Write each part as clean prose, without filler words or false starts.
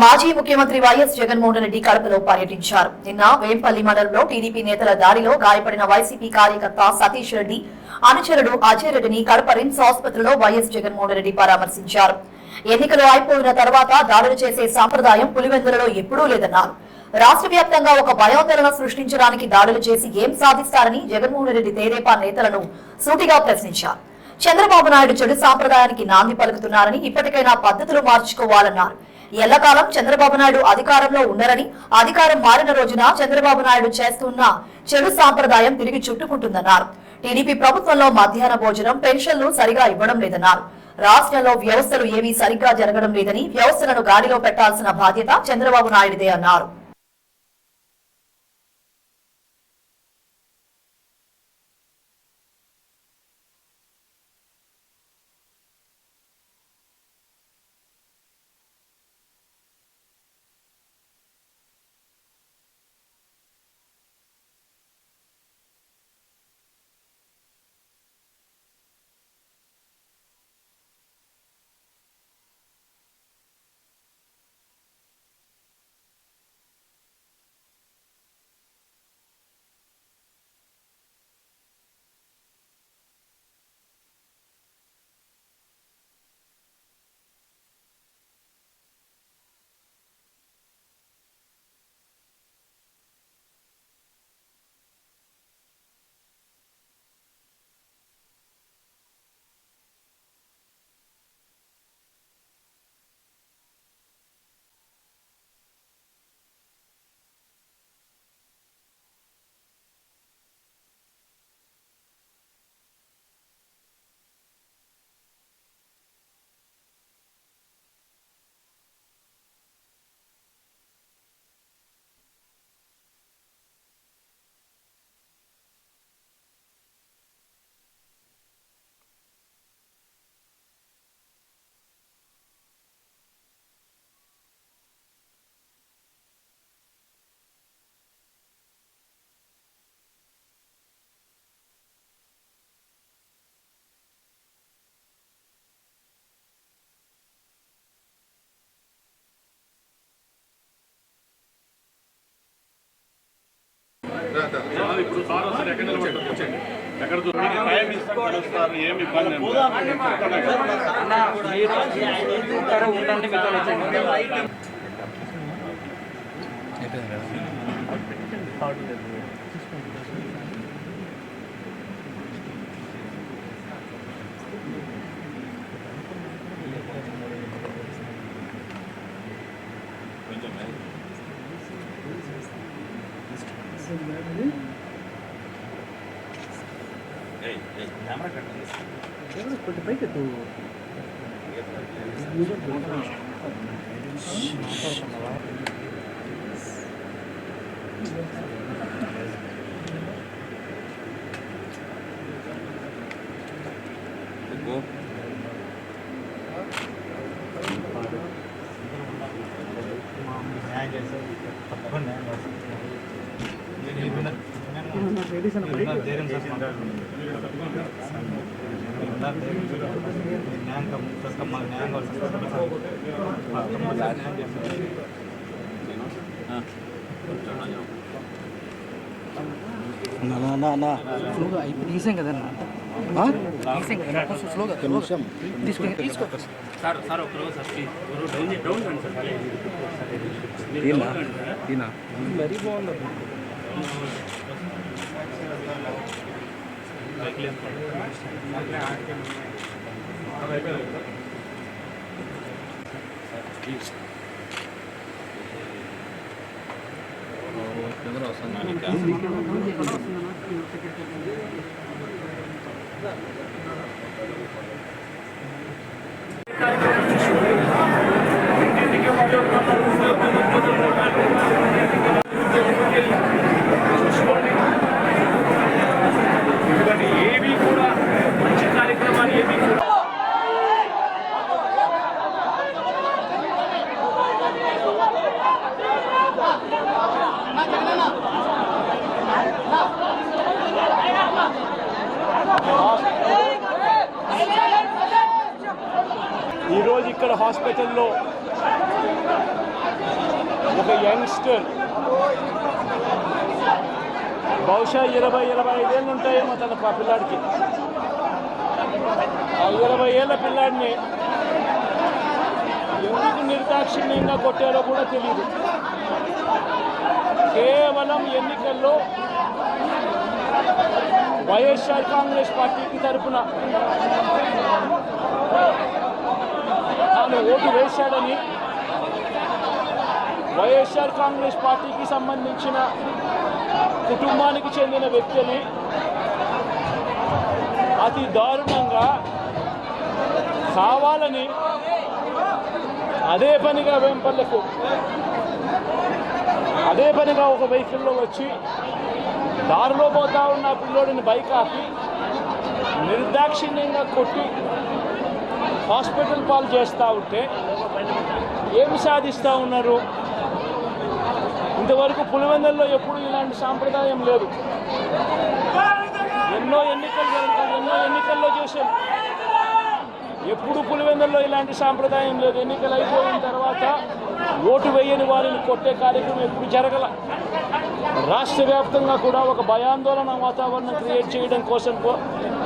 మాజీ ముఖ్యమంత్రి వైఎస్ జగన్మోహన్ రెడ్డి కడపలో పర్యటించారు. నిన్న వేంపల్లి మండలంలో టీడీపీ నేతల దాడిలో గాయపడిన వైసీపీ కార్యకర్త సతీష్ రెడ్డి అనుచరుడు అజయ్ రెడ్డిని కడప రిమ్స్ ఆసుపత్రిలో వైఎస్ జగన్మోహన్ రెడ్డి పరామర్శించారు. ఎన్నికలు అయిపోయిన తర్వాత దాడులు చేసే సంప్రదాయం పులివెందులలో ఎప్పుడూ లేదన్నారు. రాష్ట్ర వ్యాప్తంగా ఒక భయాందోళన సృష్టించడానికి దాడులు చేసి ఏం సాధిస్తారని జగన్మోహన్ రెడ్డి తెదేపా నేతలను సూటిగా ప్రశ్నించారు. చంద్రబాబు నాయుడు చెడు సాంప్రదాయానికి నాంది పలుకుతున్నారని, ఇప్పటికైనా పద్ధతులు మార్చుకోవాలన్నారు. ఎల్లకాలం చంద్రబాబు నాయుడు అధికారంలో ఉండరని, అధికారం మారిన రోజున చంద్రబాబు నాయుడు చేస్తున్న చెడు సాంప్రదాయం తిరిగి చుట్టుకుంటుందన్నారు. టీడీపీ ప్రభుత్వంలో మధ్యాహ్న భోజనం, పెన్షన్లు సరిగా ఇవ్వడం లేదన్నారు. రాష్ట్రంలో వ్యవస్థలు ఏమీ సరిగ్గా జరగడం లేదని, వ్యవస్థలను గాడిలో పెట్టాల్సిన బాధ్యత చంద్రబాబు నాయుడిదే అన్నారు. ఇప్పుడు సార్ వస్తారు ఎక్కడ నిలబడుతుంది ఎక్కడ టైం ఇస్తారు ఏమి ఇబ్బంది ఉండండి కొంచెం పైకి స్లోగా ఇప్పుడు తీసాం కదన్నా స్లోగా తీసుకో సార్ సార్ మరీ బాగుంది ఈరోజు ఇక్కడ హాస్పిటల్లో ఒక యంగ్స్టర్ బహుశా 20-25 ఏళ్ళు ఉంటాయేమో తన పిల్లాడికి. ఆ 20 ఏళ్ళ పిల్లాడిని ఎందుకు నిర్దాక్షిణ్యంగా కొట్టారో కూడా తెలియదు. కేవలం ఎన్నికల్లో వైఎస్ఆర్ కాంగ్రెస్ పార్టీకి తరఫున తాను ఓటు వేశాడని, వైఎస్ఆర్ కాంగ్రెస్ పార్టీకి సంబంధించిన కుటుంబానికి చెందిన వ్యక్తిని అతి దారుణంగా కావాలని అదే పనిగా వేంపల్లకు ఒక వెహికల్లో వచ్చి దారిలో పోతా ఉన్న పిల్లోడిని బైక్ ఆపి నిర్దాక్షిణ్యంగా కొట్టి హాస్పిటల్ పాలు చేస్తూ ఉంటే ఏమి సాధిస్తూ ఉన్నారు? ఇంతవరకు పులివెందుల్లో ఎప్పుడు ఇలాంటి సాంప్రదాయం లేదు. ఎన్నో ఎన్నికల్లో చేశాం, ఎప్పుడు పులివెందుల్లో ఇలాంటి సాంప్రదాయం లేదు. ఎన్నికలు అయిపోయిన తర్వాత ఓటు వేయని వారిని కొట్టే కార్యక్రమం ఎప్పుడు జరగల. రాష్ట్ర వ్యాప్తంగా కూడా ఒక భయాందోళన వాతావరణం క్రియేట్ చేయడం కోసం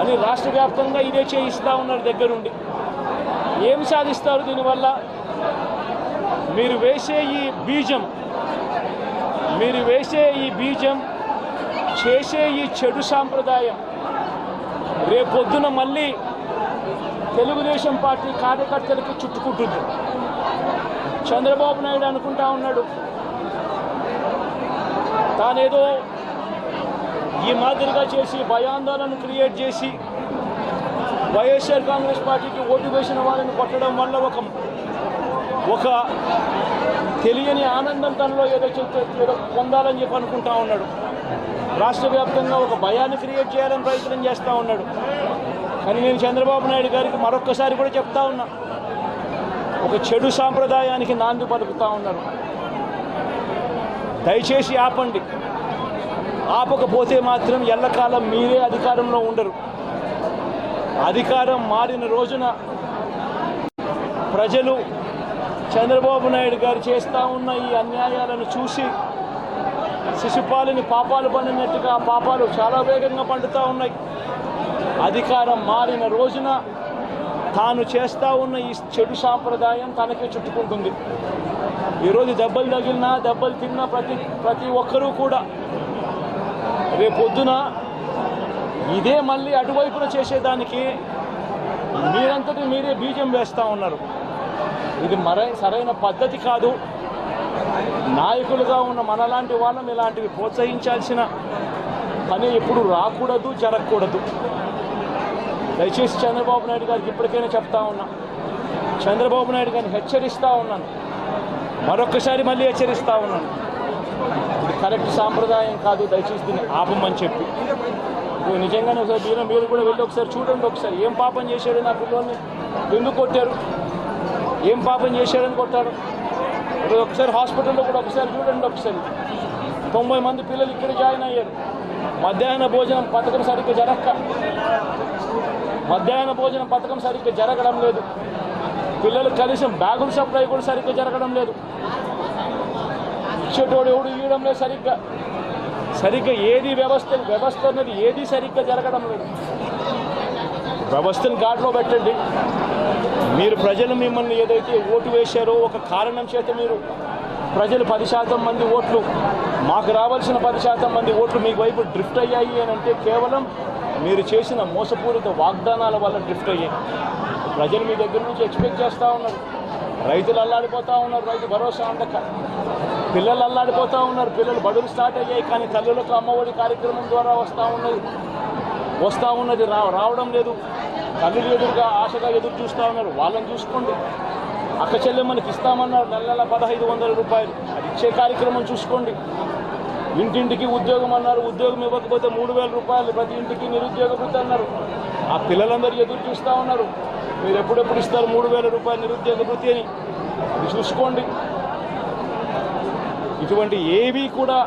అని రాష్ట్ర వ్యాప్తంగా ఇదే చేయిస్తూ ఉన్నారు దగ్గరుండి. ఏమి సాధిస్తారు దీనివల్ల? మీరు వేసే ఈ బీజం చేసే ఈ చెడు సాంప్రదాయం రేపొద్దున మళ్ళీ తెలుగుదేశం పార్టీ కార్యకర్తలకి చుట్టుకుంటుంది. చంద్రబాబు నాయుడు అనుకుంటా ఉన్నాడు తానేదో ఈ మాదిరిగా చేసి భయాందోళన క్రియేట్ చేసి వైఎస్ఆర్ కాంగ్రెస్ పార్టీకి ఓటు వేసిన వాళ్ళని కొట్టడం వల్ల ఒక తెలియని ఆనందం తనలో ఏదో పొందాలని చెప్పి అనుకుంటా ఉన్నాడు. రాష్ట్ర వ్యాప్తంగా ఒక భయాన్ని క్రియేట్ చేయాలని ప్రయత్నం చేస్తూ ఉన్నాడు. కానీ నేను చంద్రబాబు నాయుడు గారికి మరొక్కసారి కూడా చెప్తా ఉన్నా, ఒక చెడు సాంప్రదాయానికి నాంది పలుకుతూ ఉన్నారు. దయచేసి ఆపండి. ఆపకపోతే మాత్రం ఎల్లకాలం మీరే అధికారంలో ఉండరు. అధికారం మారిన రోజున ప్రజలు చంద్రబాబు నాయుడు గారు చేస్తూ ఉన్న ఈ అన్యాయాలను చూసి శిశుపాలని పాపాలు పండినట్టుగా ఆ పాపాలు చాలా వేగంగా పండుతూ ఉన్నాయి. అధికారం మారిన రోజున తాను చేస్తూ ఉన్న ఈ చెడు సాంప్రదాయం తనకే చుట్టుకుంటుంది. ఈరోజు దెబ్బలు తగిలినా దెబ్బలు తిన్నా ప్రతి ఒక్కరూ కూడా రేపొద్దున ఇదే మళ్ళీ అటువైపున చేసేదానికి మీరంతటి మీరే బీజం వేస్తూ ఉన్నారు. ఇది సరైన పద్ధతి కాదు. నాయకులుగా ఉన్న మనలాంటి వాళ్ళని ఇలాంటివి ప్రోత్సహించాల్సిన పని ఎప్పుడు రాకూడదు, జరగకూడదు. దయచేసి చంద్రబాబు నాయుడు గారికి ఇప్పటికైనా చెప్తా ఉన్నా, చంద్రబాబు నాయుడు గారిని హెచ్చరిస్తూ ఉన్నాను, మరొక్కసారి మళ్ళీ హెచ్చరిస్తూ ఉన్నాను. ఇది కరెక్ట్ సాంప్రదాయం కాదు, దయచేసి దీన్ని ఆపమని చెప్పి. నిజంగానే ఒకసారి మీరు కూడా వెళ్ళి ఒకసారి చూడండి. ఒకసారి ఏం పాపం చేశాడు నా పిల్లల్ని, ఎందుకు కొట్టారు, ఏం పాపం చేశాడని కొట్టాడు. ఒకసారి హాస్పిటల్లో కూడా ఒకసారి చూడండి. ఒకసారి 90 మంది పిల్లలు ఇక్కడ జాయిన్ అయ్యారు. మధ్యాహ్న భోజనం పథకం సరిగ్గా జరగడం లేదు. పిల్లలు కనీసం బ్యాగుల సప్లై కూడా సరిగ్గా జరగడం లేదు. ఇచ్చేటోడు ఎవడు ఇవ్వడం లేదు సరిగ్గా ఏది వ్యవస్థ అనేది ఏది సరిగ్గా జరగడం లేదు. వ్యవస్థను గాడిలో పెట్టండి. మీరు ప్రజలు మిమ్మల్ని ఏదైతే ఓటు వేశారో ఒక కారణం చేత మీరు ప్రజలు 10% మంది ఓట్లు, మాకు రావాల్సిన 10% మంది ఓట్లు మీకు వైపు డ్రిఫ్ట్ అయ్యాయి అని అంటే కేవలం మీరు చేసిన మోసపూరిత వాగ్దానాల వల్ల డ్రిఫ్ట్ అయ్యాయి. ప్రజలు మీ దగ్గర నుంచి ఎక్స్పెక్ట్ చేస్తూ ఉన్నారు. రైతులు అల్లాడిపోతూ ఉన్నారు, రైతు భరోసా అందక. పిల్లలు అల్లాడిపోతూ ఉన్నారు, పిల్లలు బడులు స్టార్ట్ అయ్యాయి, కానీ తల్లులకు అమ్మఒడి కార్యక్రమం ద్వారా వస్తూ ఉన్నది రావడం లేదు. తల్లులు ఎదురుగా ఆశగా ఎదురు చూస్తూ ఉన్నారు. వాళ్ళని చూసుకోండి. అక్క చెల్లెమ్మనికి ఇస్తామన్నారు నెల 1500 రూపాయలు, అది ఇచ్చే కార్యక్రమం చూసుకోండి. ఇంటింటికి ఉద్యోగం అన్నారు, ఉద్యోగం ఇవ్వకపోతే 3000 రూపాయలు ప్రతి ఇంటికి నిరుద్యోగ వృత్తి అన్నారు. ఆ పిల్లలందరూ ఎదురు చూస్తూ ఉన్నారు, మీరు ఎప్పుడెప్పుడు ఇస్తారు 3000 రూపాయలు నిరుద్యోగ వృత్తి అని. అది చూసుకోండి. ఇటువంటి ఏవి కూడా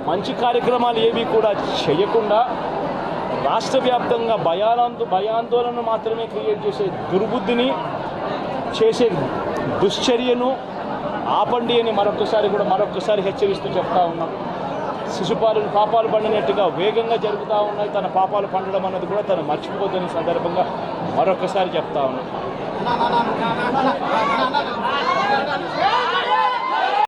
మంచి కార్యక్రమాలు ఏవి కూడా చేయకుండా రాష్ట్ర వ్యాప్తంగా భయాందోళన మాత్రమే క్రియేట్ చేసే దుర్బుద్ధిని చేసే దుశ్చర్యను ఆపండి అని మరొకసారి హెచ్చరిస్తూ చెప్తా ఉన్నాం. శిశుపాలను పాపాలు పండినట్టుగా వేగంగా జరుగుతూ ఉన్నాయి. తన పాపాలు పండడం అన్నది కూడా తను మర్చిపోతున్న సందర్భంగా మరొకసారి చెప్తా ఉన్నాం.